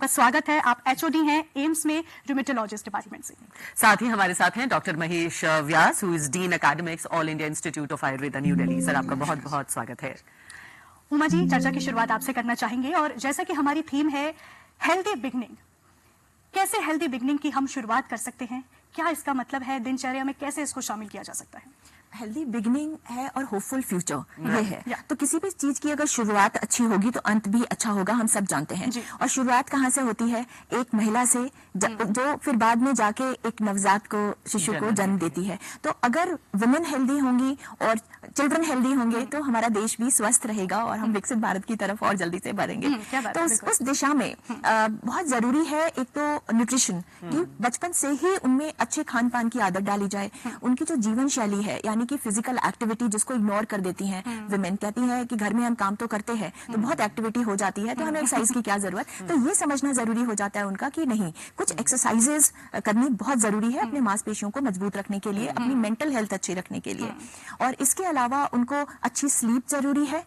बहुत स्वागत है। आप एचओडी हैं एम्स में रूमेटोलॉजिस्ट डिपार्टमेंट से। साथ ही हमारे साथ हैं doctor Mahesh Vyas, who is dean academics, all India institute of Ayurveda, new Delhi. Sir, आपका बहुत बहुत स्वागत है। उमा जी, चर्चा की शुरुआत आपसे करना चाहेंगे और जैसा कि हमारी थीम है हेल्दी बिगनिंग, कैसे हेल्दी बिगनिंग की हम शुरुआत कर सकते हैं, क्या इसका मतलब है, दिनचर्या में कैसे इसको शामिल किया जा सकता है? हेल्दी बिगिनिंग है और होपफुल फ्यूचर ये है। तो किसी भी चीज की अगर शुरुआत अच्छी होगी तो अंत भी अच्छा होगा, हम सब जानते हैं। और शुरुआत कहाँ से होती है? एक महिला से, जो फिर बाद में जाके एक नवजात को, शिशु को जन्म देती है। तो अगर वुमेन हेल्दी होंगी और चिल्ड्रन हेल्दी होंगे तो हमारा देश भी स्वस्थ रहेगा और हम विकसित भारत की तरफ और जल्दी से बढ़ेंगे। तो उस दिशा में बहुत जरूरी है एक तो न्यूट्रिशन की, बचपन से ही उनमें अच्छे खान पान की आदत डाली जाए। उनकी जो जीवन शैली है, यानी कि फिजिकल एक्टिविटी जिसको इग्नोर कर देती हैं विमेन, कहती हैं कि घर में हम काम तो करते हैं, तो बहुत एक्टिविटी हो जाती है, तो हमें एक्सरसाइज की क्या जरूरत। तो ये समझना जरूरी हो जाता है उनका कि नहीं, कुछ एक्सरसाइजेस करनी बहुत जरूरी है अपने मांसपेशियों को मजबूत रखने के लिए, अपनी मेंटल हेल्थ अच्छी रखने के लिए। और इसके अलावा उनको अच्छी स्लीप जरूरी है,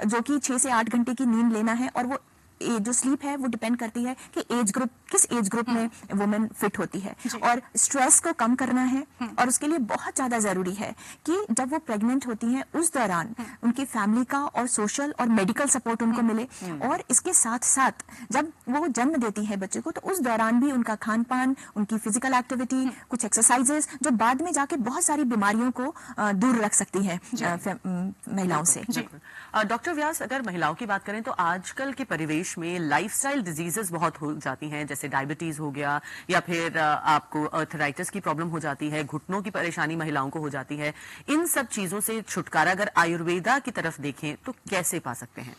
जो कि 6 से 8 घंटे की नींद लेना है। और वो जो स्लीप है वो डिपेंड करती है कि एज ग्रुप, किस एज ग्रुप में वुमेन फिट होती है। और स्ट्रेस को कम करना है, और उसके लिए बहुत ज्यादा जरूरी है कि जब वो प्रेग्नेंट होती हैं उस दौरान उनकी फैमिली का और सोशल और मेडिकल सपोर्ट उनको मिले। और इसके साथ साथ जब वो जन्म देती है बच्चे को, तो उस दौरान भी उनका खान पान, उनकी फिजिकल एक्टिविटी, कुछ एक्सरसाइजेस जो बाद में जाके बहुत सारी बीमारियों को दूर रख सकती है महिलाओं से। डॉक्टर व्यास, अगर महिलाओं की बात करें तो आजकल के परिवेश में लाइफस्टाइल डिजीजेस बहुत हो जाती हैं, जैसे डायबिटीज हो गया, या फिर आपको अर्थराइटिस की प्रॉब्लम हो जाती है, घुटनों की परेशानी महिलाओं को हो जाती है। इन सब चीजों से छुटकारा अगर आयुर्वेदा की तरफ देखें तो कैसे पा सकते हैं?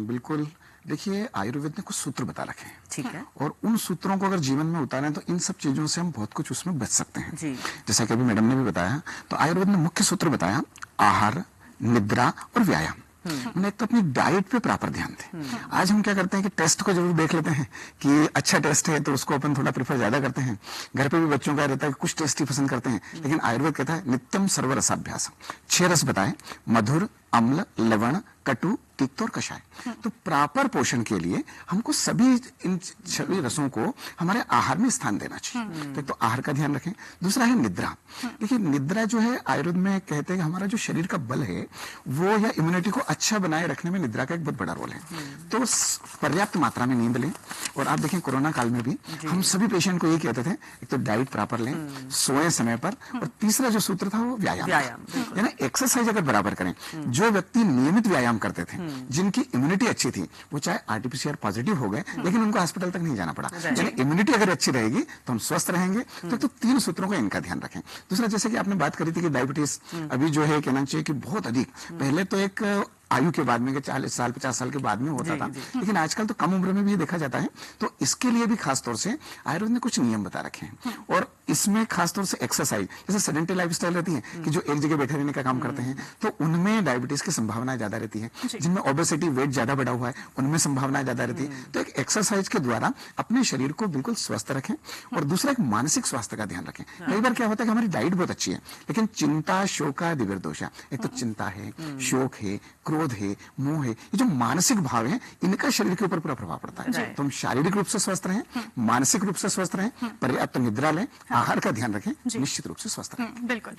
बिल्कुल, देखिए आयुर्वेद ने कुछ सूत्र बता रखे हैं, ठीक है, और उन सूत्रों को अगर जीवन में उतारें तो इन सब चीजों से हम बहुत कुछ उसमें बच सकते हैं जी। जैसा कि अभी मैडम ने भी बताया, तो आयुर्वेद ने मुख्य सूत्र बताया आहार, निद्रा और व्यायाम। मैंने एक तो अपनी डाइट पे प्रॉपर ध्यान दें। आज हम क्या करते हैं कि टेस्ट को जरूर देख लेते हैं कि अच्छा टेस्ट है तो उसको अपन थोड़ा प्रेफर ज्यादा करते हैं। घर पे भी बच्चों का रहता है कि कुछ टेस्ट ही पसंद करते हैं, लेकिन आयुर्वेद कहता है नित्यम सर्वरसाभ्यास। 6 रस बताए, मधुर, अम्ल, लवण, कटु, तिक्त और कषाय। तो प्रॉपर पोषण के लिए हमको इन सभी रसों को हमारे आहार में स्थान देना चाहिए। तो आहार का ध्यान रखें। दूसरा है निद्रा। देखिए निद्रा जो है, आयुर्वेद में कहते हैं कि हमारा जो शरीर का बल है वो या इम्यूनिटी को अच्छा बनाए रखने में निद्रा का एक बहुत बड़ा रोल है। तो पर्याप्त मात्रा में नींद लें। और आप देखें कोरोना काल में भी हम सभी पेशेंट को ये कहते थे, एक तो डाइट प्रॉपर लें, सोए समय पर, और तीसरा जो सूत्र था वो व्यायाम, यानी एक्सरसाइज अगर बराबर करें। जो व्यक्ति नियमित व्यायाम करते थे, जिनकी इम्यूनिटी अच्छी थी, वो चाहे आरटीपीसीआर पॉजिटिव हो गए लेकिन उनको हॉस्पिटल तक नहीं जाना पड़ा। यानी इम्यूनिटी अगर अच्छी रहेगी तो हम स्वस्थ रहेंगे। तो 3 सूत्रों का इनका ध्यान रखें। दूसरा, जैसे कि आपने बात करी थी कि डायबिटीज अभी जो है कहना चाहिए कि बहुत अधिक, पहले तो एक आयु के बाद में 40 साल 50 साल के बाद में होता था, लेकिन आजकल तो कम उम्र में भी देखा जाता है। तो इसके लिए भी खासतौर से आयुर्वेद ने कुछ नियम बता रखे हैं। और इसमें खासतौर से एक्सरसाइज, जैसे सेडेंटरी लाइफस्टाइल रहती है कि जो एक जगह बैठे रहने का काम करते हैं, तो उनमें डायबिटीज की संभावना ज्यादा रहती है। जिनमें ओबेसिटी, वेट ज्यादा बढ़ा हुआ है, उनमें संभावना ज्यादा रहती है। तो एक एक्सरसाइज के द्वारा अपने शरीर को बिल्कुल स्वस्थ रखें। और दूसरा, एक मानसिक स्वास्थ्य का ध्यान रखें। कई बार क्या होता है कि हमारी डाइट बहुत अच्छी है, लेकिन चिंता, शोका, दिव्यदोषा, एक तो चिंता है, शोक है, क्रोध है, मोह है, ये जो मानसिक भाव है, इनका शरीर के ऊपर पूरा प्रभाव पड़ता है। तो हम शारीरिक रूप से स्वस्थ रहें, मानसिक रूप से स्वस्थ रहें, पर्याप्त निद्रा लें, आहार का ध्यान रखें, निश्चित रूप से स्वस्थ रहें। बिल्कुल।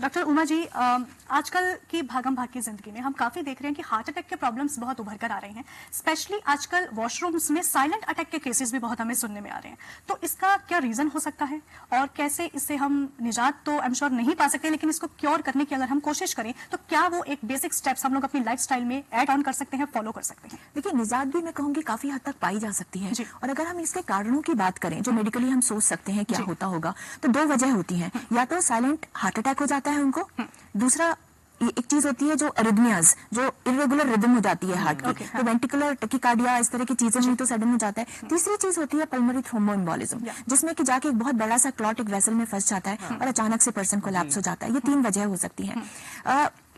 डॉक्टर उमा जी, आजकल की भागम भाग की जिंदगी में हम काफी देख रहे हैं कि हार्ट अटैक के प्रॉब्लम्स बहुत उभर कर आ रहे हैं। स्पेशली आजकल वॉशरूम्स में साइलेंट अटैक के केसेस भी बहुत हमें सुनने में आ रहे हैं। तो इसका क्या रीजन हो सकता है और कैसे इससे हम निजात तो आई एम श्योर नहीं पा सकते, लेकिन इसको क्योर करने की अगर हम कोशिश करें तो क्या वो एक बेसिक स्टेप्स हम लोग अपनी लाइफस्टाइल में ऐड ऑन कर सकते हैं, फॉलो कर सकते हैं? देखिए निजात भी मैं कहूंगी काफी हद तक पाई जा सकती है। और अगर हम इसके कारणों की बात करें जो मेडिकली हम सोच सकते हैं क्या होता होगा, तो 2 वजह होती हैं। या तो साइलेंट हार्ट अटैक हो जाता है उनको, दूसरा एक चीज होती है जो अरिथमियाज, जो इरेगुलर रिदम हो जाती है हार्ट की, तो वेंटिकुलर टैकिकार्डिया, इस तरह की चीजें हुई तो सडन हो जाता है। तीसरी चीज होती है पल्मोनरी थ्रोम्बोएम्बोलिज्म, जिसमें कि जाके एक बहुत बड़ा सा क्लॉट एक वेसल में फंस जाता है और अचानक से पर्सन कोलैप्स हो जाता है। ये 3 वजह हो सकती है।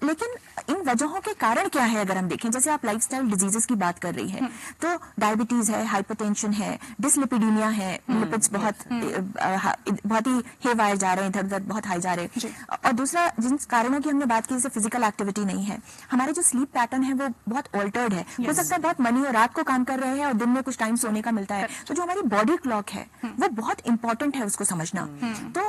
लेकिन इन वजहों के कारण क्या है अगर हम देखें, जैसे आप लाइफस्टाइल डिजीजेस की बात कर रही है, तो डायबिटीज है, हाइपरटेंशन है, डिसलिपिडीमिया है, लिपिड्स बहुत ही हेवाए जा रहे हैं, इधर उधर बहुत हाई जा रहे हैं। और दूसरा जिन कारणों की हमने बात की, जैसे फिजिकल एक्टिविटी नहीं है, हमारे जो स्लीप पैटर्न है वो बहुत ऑल्टर्ड है। हो सकता है बहुत मनी और रात को काम कर रहे हैं और दिन में कुछ टाइम सोने का मिलता है, तो जो हमारी बॉडी क्लॉक है वो बहुत इंपॉर्टेंट है उसको समझना। तो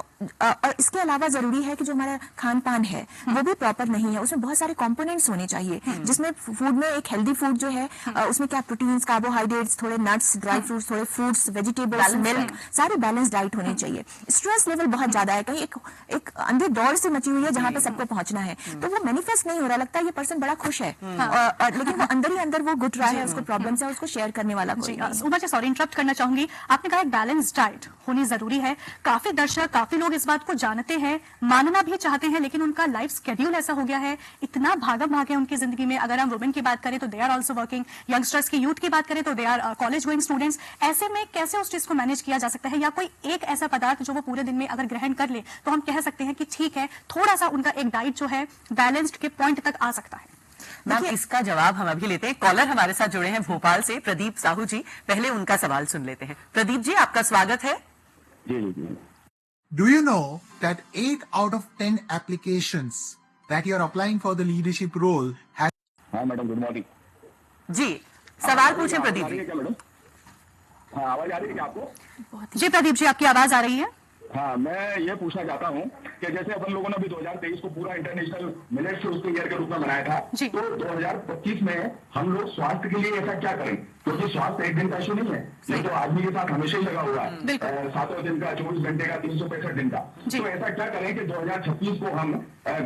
और इसके अलावा जरूरी है कि जो हमारा खान पान है वो भी प्रॉपर नहीं है, उसमें बहुत सारे कंपोनेंट्स होने चाहिए, जिसमें फूड में एक हेल्दी फूड जो है उसमें क्या प्रोटीन्स, कार्बोहाइड्रेट्स, थोड़े नट्स, ड्राई फ्रूट्स, थोड़े फ्रूट्स, वेजिटेबल्स, मिल्क, सारी बैलेंस डाइट होनी चाहिए। स्ट्रेस लेवल बहुत ज्यादा है, कहीं एक अंधे दौड़ से मची हुई है जहां पे सबको पहुंचना है, तो वो मैनिफेस्ट नहीं हो रहा, लगता है ये पर्सन बड़ा खुश है और लेकिन वो अंदर ही अंदर वो घुट रहा है, उसको प्रॉब्लम्स है, उसको शेयर करने वाला कोई नहीं। उमा जी सॉरी इंटरप्ट करना चाहूंगी, आपने कहा बैलेंस डाइट होनी जरूरी है। काफी दर्शक, काफी लोग इस बात को जानते हैं, मानना भी चाहते हैं, लेकिन उनका लाइफ स्केड्यूल ऐसा हो गया है, इतना भागम भाग है उनकी जिंदगी में। अगर हम वुमेन की बात करें तो they are also working, youngsters की, यूथ की बात करें तो they are college going students. ऐसे में कैसे उस चीज को मैनेज किया जा सकता है, या कोई एक ऐसा पदार्थ जो वो पूरे दिन में अगर ग्रहण कर ले तो हम कह सकते हैं कि ठीक है, थोड़ा सा उनका एक डाइट जो है बैलेंस्ड के पॉइंट तक आ सकता है? मैम इसका जवाब हम अभी लेते हैं। कॉलर हमारे साथ जुड़े हैं भोपाल से, प्रदीप साहू जी। पहले उनका सवाल सुन लेते हैं। प्रदीप जी, आपका स्वागत है। जी। Do you know that 8 out of 10 applications that you are applying for the leadership role has... हाँ मैडम, गुड मॉर्निंग जी, सवाल पूछें प्रदीप जी। क्या मैडम? हाँ, आवाज आ रही है क्या आपको? जी प्रदीप जी, आपकी आवाज आ रही है। हाँ, मैं ये पूछना चाहता हूँ कि जैसे अपन लोगों ने अभी 2023 को पूरा इंटरनेशनल मिलेट्स उसके ईयर के रूप में मनाया था, तो 2025 में हम लोग स्वास्थ्य के लिए ऐसा क्या करें? क्योंकि स्वास्थ्य एक दिन का इशू नहीं है, ये तो आदमी के साथ हमेशा ही लगा हुआ है, 7 दिन का, 24 घंटे का, 365 दिन का। तो ऐसा क्या करें कि 2026 को हम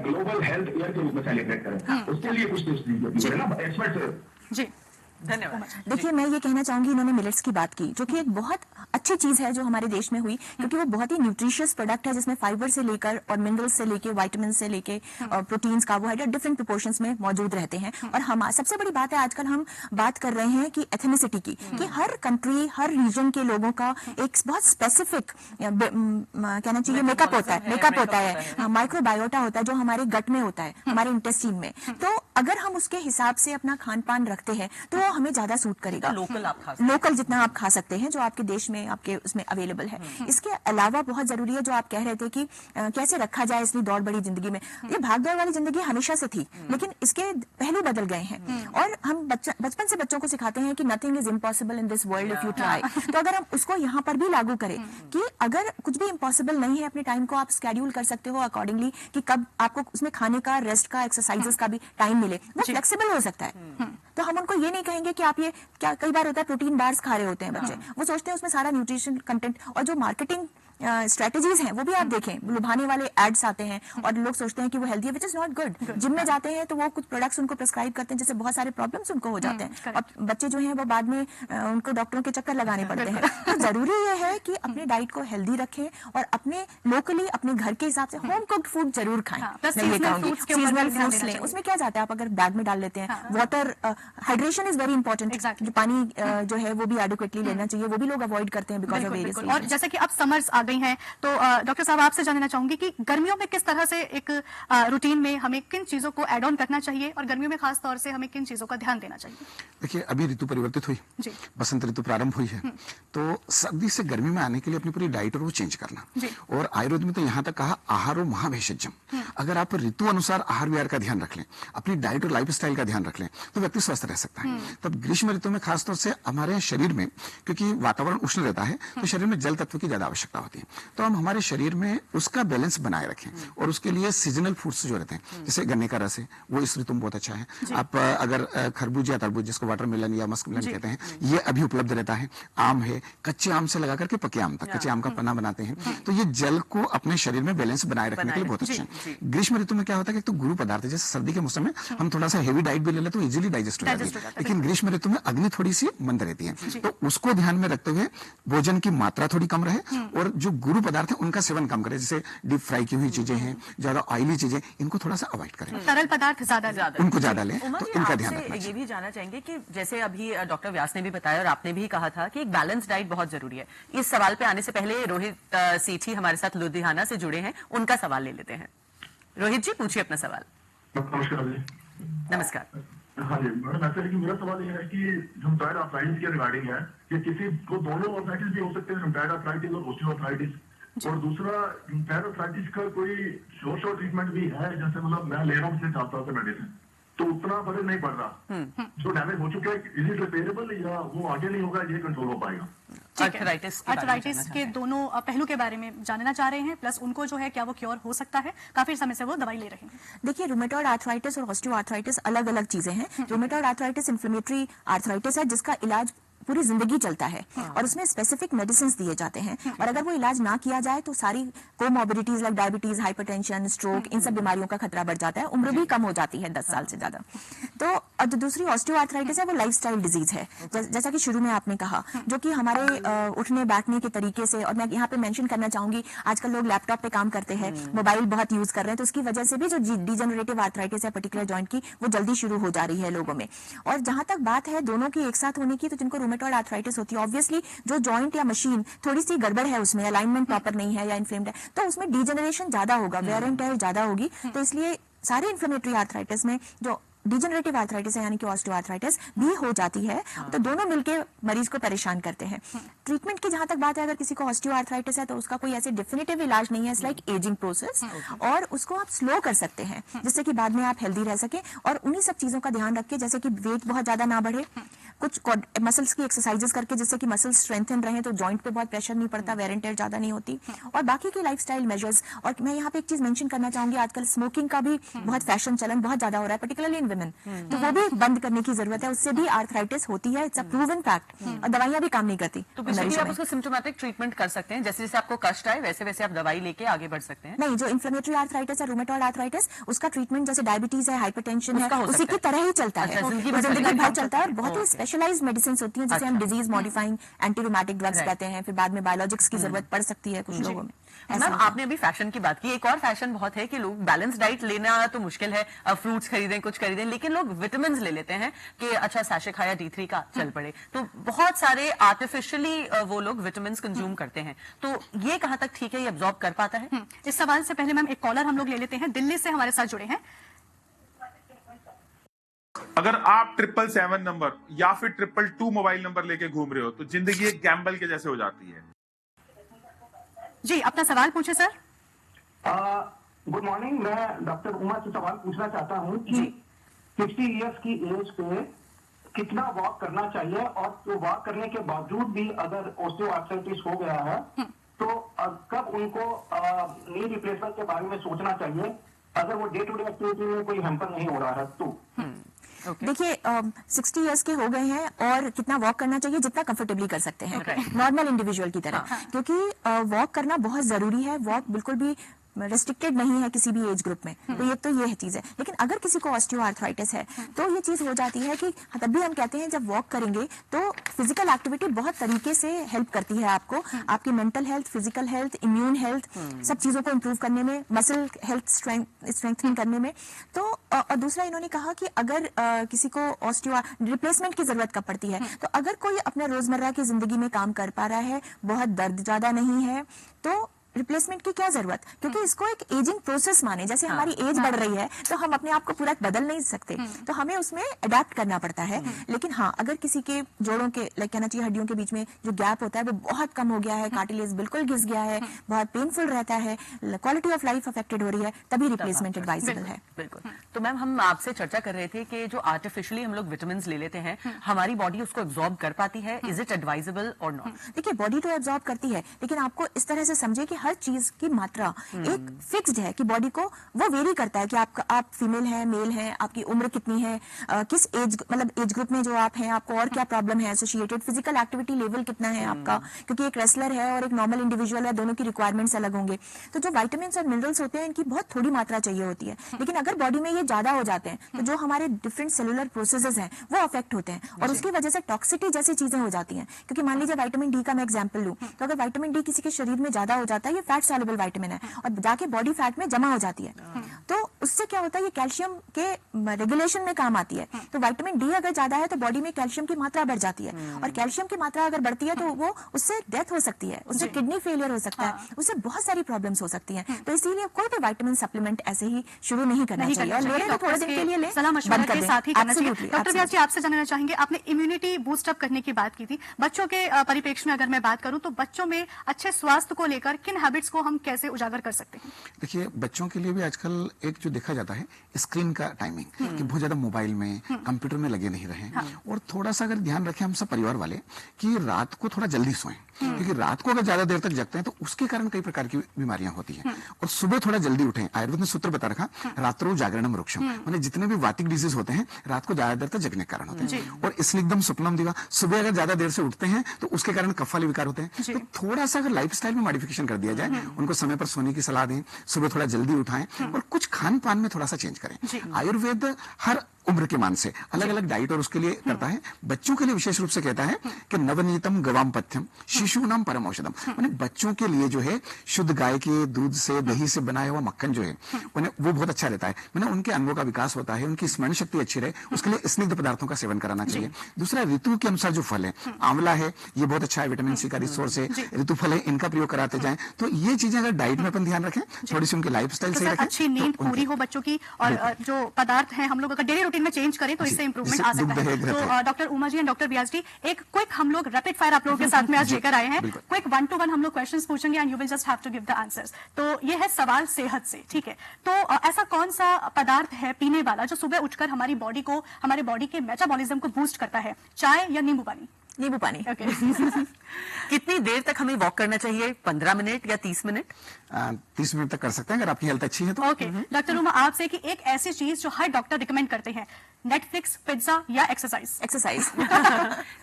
ग्लोबल हेल्थ ईयर के रूप में सेलिब्रेट करें? उसके लिए कुछ टिप्स दीजिए ना एक्सपर्ट जी। धन्यवाद। देखिए, मैं ये कहना चाहूंगी, इन्होंने मिलेट्स की बात की, जो कि एक बहुत अच्छी चीज है जो हमारे देश में हुई, क्योंकि वो बहुत ही न्यूट्रिशियस प्रोडक्ट है, जिसमें फाइबर से लेकर और मिनरल्स से लेकर, विटामिन से लेकर और प्रोटीन्स, कार्बोहाइड्रेट डिफरेंट प्रोपोर्शंस में मौजूद रहते हैं। और हम सबसे बड़ी बात है, आजकल हम बात कर रहे हैं कि एथनिसिटी की, कि हर कंट्री, हर रीजन के लोगों का एक बहुत स्पेसिफिक कहना चाहिए मेकअप होता है, माइक्रोबायोटा होता है, जो हमारे गट में होता है, हमारे इंटेस्टाइन में। तो अगर हम उसके हिसाब से अपना खान पान रखते हैं तो हमें ज्यादा सूट करेगा। लोकल जितना आप खा सकते हैं, जो आपके देश में, आपके उसमें अवेलेबल है। इसके अलावा बहुत जरूरी है, जो आप कह रहे थे कि कैसे रखा जाए इसलिए दौड़ बड़ी जिंदगी में, ये भागदौड़ वाली जिंदगी हमेशा से थी, लेकिन इसके पहलू बदल गए हैं। और हम बचपन से बच्चों को सिखाते हैं कि nothing is impossible in this world if you try. तो अगर हम उसको यहाँ पर भी लागू करें कि अगर कुछ भी इम्पॉसिबल नहीं है, अपने टाइम को आप स्केड्यूल कर सकते हो अकॉर्डिंगली, कि कब आपको उसमें खाने का, रेस्ट का, एक्सरसाइजेस का भी टाइम मिले, वो फ्लेक्सिबल हो सकता है। तो हम उनको ये नहीं कहेंगे कि आप ये, क्या कई बार होता है प्रोटीन बार्स खा रहे होते हैं बच्चे, वो सोचते हैं उसमें सारा न्यूट्रिशन कंटेंट, और जो मार्केटिंग स्ट्रेटेजीज हैं वो भी आप देखें, लुभाने वाले एड्स आते हैं और लोग सोचते हैं कि वो हेल्दी है, which is not good. Gym में जाते हैं तो वो कुछ प्रोडक्ट्स उनको प्रिस्क्राइब करते हैं, जिससे बहुत सारे प्रॉब्लम्स उनको हो जाते हैं, और बच्चे जो हैं वो बाद में उनको डॉक्टरों के चक्कर लगाने पड़ते हैं। तो जरूरी ये है कि अपने डाइट को हेल्दी रखें और अपने लोकली, अपने घर के हिसाब से होम कुक्ड फूड जरूर खाएं। सीजनल फ्रूट्स लें, उसमें क्या जाता है, आप अगर बैग में डाल लेते हैं, water, hydration is very important, जो पानी जो है वो भी एडिक्वेटली लेना चाहिए, वो भी लोग अवॉइड करते हैं बिकॉज ऑफ वेरियस। और जैसे कि अब समर्स आ गई हैं, तो डॉक्टर साहब आपसे जानना चाहूंगी कि गर्मियों में किस तरह से एक रूटीन में हमें किन चीजों को ऐड ऑन करना चाहिए, और गर्मियों में खास तौर से हमें किन चीजों का ध्यान देना चाहिए? देखिए, अभी ऋतु परिवर्तित हुई, बसंत ऋतु प्रारंभ हुई है, तो सर्दी से गर्मी में आने के लिए अपनी पूरी डाइट और वो चेंज करना। और आयुर्वेद में तो यहाँ तक कहा, आहारो महाभेषजम। अगर आप ऋतु अनुसार आहार विहार का ध्यान रख लें, अपनी डाइट और लाइफ स्टाइल का ध्यान रख लें, तो व्यक्ति स्वस्थ रह सकता है। तब ग्रीष्म ऋतु में खासतौर से हमारे शरीर में, क्योंकि वातावरण उष्ण रहता है, तो शरीर में जल तत्व की ज्यादा आवश्यकता होती है, तो हम हमारे शरीर में उसका बैलेंस बनाए रखें। और उसके लिए सीजनल फ्रूट्स जो रहते हैं, जैसे गन्ने का रस है, वो इस ऋतु में बहुत अच्छा है। आप अगर खरबूज या तरबूज, जिसको वाटरमेलन या मस्कमेलन कहते हैं, ये अभी उपलब्ध रहता है। आम है, कच्चे आम से लेकर के पके आम तक, कच्चे आम का पन्ना बनाते हैं, तो ये जल को अपने शरीर में बैलेंस बनाए रखने के लिए बहुत अच्छा है। ग्रीष्म ऋतु में क्या होता है कि तो गुरु पदार्थ, जैसे सर्दी के मौसम में हम थोड़ा सा हेवी डाइट भी ले लेते तो इजीली डाइजेस्ट हो जाती है, लेकिन ग्रीष्म ऋतु में अग्नि थोड़ी सी मंद रहती है, तो उसको ध्यान में रखते हुए भोजन की मात्रा थोड़ी कम रहे, और जो गुरु पदार्थ है उनका सेवन कम करें, जैसे डीप फ्राई की हुई चीजें हैं, ज्यादा ऑयली चीजें, इनको थोड़ा सा अवॉइड करें, तरल पदार्थ ज्यादा उनको ज्यादा लें, तो इनका ध्यान रखना चाहिए। ये भी जानना चाहेंगे कि जैसे अभी डॉक्टर व्यास ने भी बताया और आपने भी कहा था कि एक बैलेंस डाइट बहुत जरूरी है। इस सवाल पे आने से पहले रोहित सेठी हमारे साथ लुधियाना से जुड़े हैं, उनका सवाल ले लेते हैं। रोहित जी, पूछिए अपना सवाल। नमस्कार जी। नमस्कार। हाँ जी मैडम, ऐसा है कि मेरा सवाल ये है कि रुमेटॉइड आर्थराइटिस के रिगार्डिंग है कि किसी को दोनों आर्थराइटिस भी हो सकते हैं, रुमेटॉइड आर्थराइटिस और ओस्टियोआर्थराइटिस, और दूसरा रुमेटॉइड आर्थराइटिस का कोई शॉर्ट ट्रीटमेंट भी है, जैसे मतलब मैं ले रहा हूँ पिछले 4 साल से मेडिसिन, तो उतना फर्क नहीं पड़ रहा, जो डैमेज हो चुका है इज इट रिपेयरेबल या वो आगे नहीं होगा, ये कंट्रोल हो पाएगा? आर्थराइटिस के दोनों पहलू के बारे में जानना चाह रहे हैं, प्लस उनको जो है क्या वो क्योर हो सकता है, काफी समय से वो दवाई ले रहे हैं। देखिए, रूमेटॉइड आर्थराइटिस और ऑस्टियोआर्थराइटिस अलग अलग चीजें हैं। रूमेटॉइड आर्थराइटिस इन्फ्लेमेटरी आर्थराइटिस है जिसका इलाज पूरी जिंदगी चलता है और उसमें स्पेसिफिक मेडिसिन दिए जाते हैं, और अगर वो इलाज ना किया जाए तो सारी comorbidities like diabetes, hypertension, stroke, इन सब बीमारियों का खतरा बढ़ जाता है, उम्र भी कम हो जाती है 10 साल से ज्यादा। तो और जो दूसरी ऑस्टियोआर्थराइटिस है वो लाइफस्टाइल डिजीज है, जैसा कि शुरू में आपने कहा, जो कि हमारे उठने बैठने के तरीके से, और मैं यहाँ पे मेंशन करना चाहूंगी आजकल लोग लैपटॉप पे काम करते हैं, मोबाइल बहुत यूज कर रहे हैं, तो उसकी वजह से भी जो डिजेनरेटिव आर्थराइटिस है पर्टिकुलर जॉइंट की, वो जल्दी शुरू हो जा रही है लोगों में। और जहां तक बात है दोनों की एक साथ होने की, तो जिनको रूमेटॉइड आर्थराइटिस होती है, ऑब्वियसली जो जॉइंट या मशीन थोड़ी सी गड़बड़ है, उसमें अलाइनमेंट प्रॉपर नहीं है या इन्फ्लेम्ड है, तो उसमें डिजेनरेशन ज्यादा होगा, वेयर एंड टेयर ज्यादा होगी। तो इसलिए सारे इन्फ्लेमेटरी आर्थराइटिस में जो डिजेनरेटिव आर्थराइटिस है यानी कि ऑस्टियोआर्थराइटिस भी हो जाती है, तो दोनों मिलके मरीज को परेशान करते हैं। ट्रीटमेंट की जहां तक बात है, अगर किसी को ऑस्टियोआर्थराइटिस है तो उसका कोई ऐसे डेफिनेटिव इलाज नहीं है, इट्स लाइक एजिंग प्रोसेस, और उसको आप स्लो कर सकते हैं जिससे कि बाद में आप हेल्दी रह सके। और उन्हीं सब चीजों का ध्यान रख के, जैसे कि वेट बहुत ज्यादा ना बढ़े, कुछ मसल्स की एक्सरसाइजेस करके जिससे कि मसल्स स्ट्रेंथन रहे, तो जॉइंट पे बहुत प्रेशर नहीं पड़ता, वेयर एंड टेयर ज्यादा नहीं होती, और बाकी की लाइफस्टाइल मेजर्स। और मैं यहाँ पे एक चीज मेंशन करना चाहूंगी, आजकल स्मोकिंग का भी बहुत फैशन चलन बहुत ज्यादा हो रहा है, पर्टिकुलरली इन वुमेन, तो वो भी बंद करने की जरूरत है, उससे भी आर्थराइटिस होती है, इट्स अ प्रूवन फैक्ट, और दवाइयां भी काम नहीं करती। तो बेसिकली आप उसको सिम्टोमेटिक ट्रीटमेंट कर सकते हैं, जैसे जैसे आपको कष्ट आए वैसे वैसे आप दवाई लेके आगे बढ़ सकते हैं। नहीं, जो इन्फ्लेमेटरी आर्थराइटिस है, रूमेटॉइड आर्थराइटिस, उसका ट्रीटमेंट जैसे डायबिटीज है, हाइपरटेंशन है, उसी की तरह ही चलता है, जिंदगी भर चलता है। बहुत ही स्पेशलाइज्ड मेडिसिन होती है जिसे हम disease modifying anti rheumatic drugs कहते हैं, फिर बाद में बायोलॉजिक्स की जरूरत पड़ सकती है कुछ लोगों में। मैम, आपने अभी फैशन की बात की, एक और फैशन बहुत है कि लोग बैलेंस डाइट लेना तो मुश्किल है, फ्रूट्स खरीदें, कुछ खरीदें, लेकिन लोग विटामिन ले लेते हैं कि अच्छा सैशे खाया D3 का चल पड़े, तो बहुत सारे आर्टिफिशियली वो लोग विटामिन कंज्यूम करते हैं, तो ये कहाँ तक ठीक है, ये एब्जॉर्ब कर पाता है? इस सवाल से पहले मैम एक कॉलर हम लोग ले लेते हैं, दिल्ली से हमारे साथ जुड़े हैं। अगर आप 777 नंबर या फिर 222 मोबाइल नंबर लेके घूम रहे हो तो जिंदगी एक गैम्बल के जैसे हो जाती है। जी, अपना सवाल पूछे सर। गुड मॉर्निंग, मैं डॉक्टर उमा से सवाल पूछना चाहता हूँ कि 50 इयर्स की एज पे कितना वॉक करना चाहिए, और तो वॉक करने के बावजूद भी अगर ऑस्टियोआर्थराइटिस हो गया है तो कब उनको नी रिप्लेसमेंट के बारे में सोचना चाहिए, अगर वो डे टू डे एक्टिविटी में कोई हैम्पर नहीं हो रहा है तो? देखिए, 60 इयर्स के हो गए हैं और कितना वॉक करना चाहिए, जितना कंफर्टेबली कर सकते हैं, नॉर्मल इंडिविजुअल की तरह, क्योंकि वॉक करना बहुत जरूरी है। वॉक बिल्कुल भी रेस्ट्रिक्टेड नहीं है किसी भी एज ग्रुप में, तो ये चीज है। लेकिन अगर किसी को ऑस्टियोआर्थराइटिस है तो ये चीज हो जाती है कि तब भी हम कहते हैं जब वॉक करेंगे तो फिजिकल एक्टिविटी बहुत तरीके से हेल्प करती है आपको, आपकी mental health, physical health, immune health, सब चीजों को इम्प्रूव करने में, मसल हेल्थ स्ट्रेंथनिंग करने में। तो और दूसरा इन्होंने कहा कि अगर किसी को रिप्लेसमेंट की जरूरत कब पड़ती है, तो अगर कोई अपने रोजमर्रा की जिंदगी में काम कर पा रहा है, बहुत दर्द ज्यादा नहीं है, तो रिप्लेसमेंट की क्या जरूरत, क्योंकि इसको एक एजिंग प्रोसेस माने, जैसे हमारी एज बढ़ रही है तो हम अपने आप को पूरा बदल नहीं सकते, तो हमें उसमें अडेप्ट करना पड़ता है। लेकिन हाँ, अगर किसी के जोड़ों के लाइक कहना चाहिए हड्डियों के बीच में जो गैप होता है वो बहुत कम हो गया है, कार्टिलेज बिल्कुल घिस गया है, बहुत पेनफुल रहता है, क्वालिटी ऑफ लाइफ अफेक्टेड हो रही है, तभी रिप्लेसमेंट एडवाइजेबल है। बिल्कुल। तो मैम, हम आपसे चर्चा कर रहे थे कि जो आर्टिफिशियली हम लोग विटामिन ले लेते हैं, हमारी बॉडी उसको एब्जॉर्ब कर पाती है, इज इट एडवाइजेबल और नॉट? देखिए, बॉडी तो एब्जॉर्ब करती है, लेकिन आपको इस तरह से समझे कि हर चीज की मात्रा एक फिक्स्ड है, कि बॉडी को वो वेरी करता है कि आप फीमेल हैं, मेल हैं, आपकी उम्र कितनी है, किस एज मतलब एज ग्रुप में जो आप हैं, आपको और क्या प्रॉब्लम है एसोसिएटेड, फिजिकल एक्टिविटी लेवल कितना है आपका, क्योंकि एक रेसलर है और एक नॉर्मल इंडिविजुअल है, दोनों की रिक्वायरमेंट्स अलग होंगे। तो जो विटामिन्स और मिनरल्स होते हैं इनकी बहुत थोड़ी मात्रा चाहिए होती है, लेकिन अगर बॉडी में ये ज्यादा हो जाते हैं तो जो हमारे डिफरेंट सेलुलर प्रोसेसेस हैं वो अफेक्ट होते हैं, और उसकी वजह से टॉक्सिटी जैसी चीजें हो जाती हैं। क्योंकि मान लीजिए विटामिन डी का मैं एग्जांपल लूं, तो अगर विटामिन डी किसी के शरीर में ज्यादा हो जाता है, ये फैट सॉल्युबल विटामिन है और जाके बॉडी फैट में जमा हो जाती है, तो उससे क्या होता है, ये कैल्शियम के रेगुलेशन में काम आती है। तो विटामिन डी अगर ज्यादा है तो बॉडी में कैल्शियम की मात्रा बढ़ जाती है, और कैल्शियम की मात्रा अगर बढ़ती है तो वो उससे डेथ हो सकती है, उससे किडनी फेलियर हो सकता है, उससे बहुत सारी प्रॉब्लम्स हो सकती हैं। तो इसीलिए कोई भी विटामिन सप्लीमेंट ऐसे ही शुरू नहीं करना चाहिए, और लेने तो थोड़े दिन के लिए ले, सलाह मशवरा के साथ ही करना चाहिए। Absolutely, डॉक्टर व्यास जी, आपसे जानना चाहेंगे, आपने इम्यूनिटी बूस्ट अप करने की बात की थी, बच्चों के परिप्रेक्ष्य में अगर मैं बात करूं तो बच्चों में अच्छे स्वास्थ्य को लेकर किन हैबिट्स को हम कैसे उजागर कर सकते हैं? देखिए, बच्चों के लिए भी आजकल एक जो देखा जाता है स्क्रीन का टाइमिंग, कि बहुत ज्यादा मोबाइल में कंप्यूटर में लगे नहीं रहे, और थोड़ा सा अगर ध्यान रखें हम सब परिवार वाले कि रात को थोड़ा जल्दी सोएं, क्योंकि रात को अगर ज्यादा देर तक जगते हैं तो उसके कारण कई प्रकार की बीमारियां होती हैं, और सुबह थोड़ा जल्दी उठें। आयुर्वेद ने सूत्र बता रखा, रात्रो जागरणम वृक्षम, माने जितने भी वातिक डिजीज होते हैं रात को ज्यादा देर तक जगने के कारण होते हैं, और स्निग्धम स्वप्नम दिवा, सुबह अगर ज्यादा देर से उठते हैं तो उसके कारण कफ वाले विकार होते हैं। तो थोड़ा सा अगर लाइफस्टाइल में मॉडिफिकेशन कर दिया जाए, उनको समय पर सोने की सलाह दें, सुबह थोड़ा जल्दी उठाएं, और कुछ खान पान में थोड़ा सा चेंज करें। आयुर्वेद हर उम्र के मान से अलग अलग डाइट और उसके लिए करता है। बच्चों के लिए विशेष रूप से कहता है कि नवनीतम गवाम पथ्यम शिशु नाम परम औषधम, माने बच्चों के लिए जो है शुद्ध गाय के दूध से, दही से बनाया हुआ मक्खन जो है उन्हें वो बहुत अच्छा रहता है, माने उनके अंगों का विकास होता है, उनकी स्मरण शक्ति अच्छी रहे, उसके लिए स्निग्ध पदार्थों का सेवन कराना चाहिए। दूसरा, ऋतु के अनुसार जो फल है, आंवला है, ये बहुत अच्छा है, विटामिन सी का रिसोर्स है, ऋतु फल है, इनका प्रयोग कराते जाएं। तो ये चीजें अगर डाइट में अपन ध्यान रखें, थोड़ी सी उनकी लाइफ स्टाइल सही रखें, अच्छी नींद पूरी हो बच्चों की, और जो पदार्थ है हम लोग अगर डेली रूटीन में चेंज करें तो इससे इंप्रूवमेंट आ सकता है। तो doctor Uma ji and doctor Vyas ji, एक क्विक हम लोग रैपिड फायर आप लोगों के साथ में आज लेकर आए हैं। क्विक 1 to 1 हम लोग क्वेश्चंस पूछेंगे and you will just have to give the answers. तो ये है सवाल सेहत से, ठीक है? तो ऐसा कौन सा पदार्थ है पीने वाला जो सुबह उठकर हमारी बॉडी को, हमारे बॉडी के मेटाबॉलिज्म को बूस्ट करता है? चाय या नींबू पानी? नींबू पानी। कितनी देर तक हमें वॉक करना चाहिए? 15 मिनट या 30 मिनट? 30 मिनट तक कर सकते हैं अगर आपकी हेल्थ अच्छी है तो। ओके, डॉक्टर उमा, आपसे कि एक ऐसी चीज जो हर डॉक्टर रिकमेंड करते हैं, नेटफ्लिक्स, पिज्जा या एक्सरसाइज? एक्सरसाइज।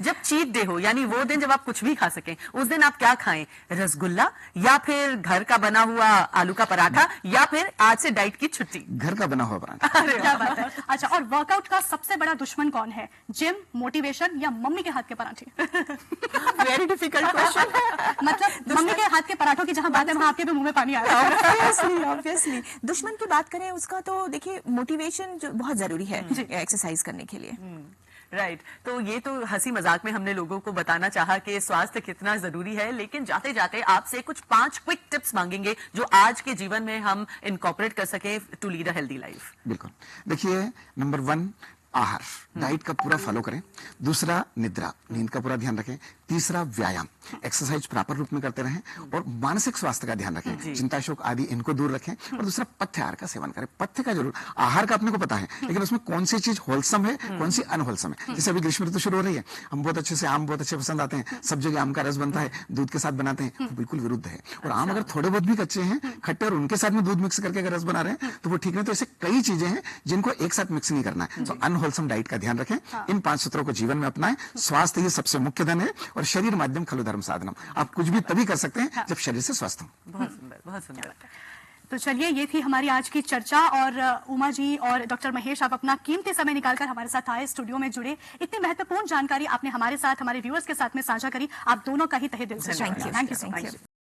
जब चीट डे हो, यानी वो दिन जब आप कुछ भी खा सकें, उस दिन आप क्या खाएं? रसगुल्ला, या फिर घर का बना हुआ आलू का पराठा, या फिर आज से डाइट की छुट्टी? घर का बना हुआ पराठा। क्या बात है। अच्छा, और वर्कआउट का सबसे बड़ा दुश्मन कौन है? जिम, मोटिवेशन या मम्मी के हाथ के पराठे? Very difficult question. मतलब मम्मी के हाथ के पराठों की जहां बात है वहां आपके भी मुंह में पानी आ रहा है। ऑब्वियसली दुश्मन की बात करें उसका तो देखिए, मोटिवेशन जो बहुत जरूरी है एक्सरसाइज करने के लिए। राइट तो ये तो हंसी मजाक में हमने लोगों को बताना चाहा कि स्वास्थ्य कितना जरूरी है, लेकिन जाते जाते आपसे कुछ 5 क्विक टिप्स मांगेंगे जो आज के जीवन में हम इनकॉर्पोरेट कर सके to lead a healthy life. बिल्कुल, देखिए, नंबर 1 आहार, डाइट का पूरा फॉलो करें। दूसरा, निद्रा, नींद का पूरा ध्यान रखें। तीसरा, व्यायाम, एक्सरसाइज प्रॉपर रूप में करते रहें, और मानसिक स्वास्थ्य का ध्यान रखें, चिंता शोक आदि इनको दूर रखें। और दूसरा, पथ्य आहार का सेवन करें। पथ्य का जरूर, आहार का अपने को पता है, लेकिन उसमें कौन सी चीज होलसम है, कौन सी अनहोलसम है। जैसे अभी ग्रीष्म ऋतु शुरू हो रही है, हम बहुत अच्छे से आम बहुत अच्छे पसंद आते हैं, सब जगह आम का रस बनता है, दूध के साथ बनाते हैं, वो बिल्कुल विरुद्ध है। और आम अगर थोड़े बहुत भी कच्चे हैं, खट्टे, और उनके साथ में दूध मिक्स करके अगर रस बना रहे हैं तो वो ठीक नहीं। तो ऐसे कई चीजें हैं जिनको एक साथ मिक्स नहीं करना है। तो अनहोलसम डाइट का ध्यान रखें, इन 5 सूत्रों को जीवन में अपनाएं। स्वास्थ्य ही सबसे मुख्य धन है, और शरीर माध्यम खलु धर्म साधनम। आप कुछ भी तभी कर सकते हैं जब शरीर से स्वस्थ हो। बहुत सुंदर, बहुत सुंदर। तो चलिए, ये थी हमारी आज की चर्चा, और उमा जी और डॉक्टर महेश, आप अपना कीमती समय निकालकर हमारे साथ आए, स्टूडियो में जुड़े, इतनी महत्वपूर्ण जानकारी आपने हमारे साथ, हमारे व्यूअर्स के साथ में साझा करी। आप दोनों का ही तहे दिल से thank you. Thank you so much.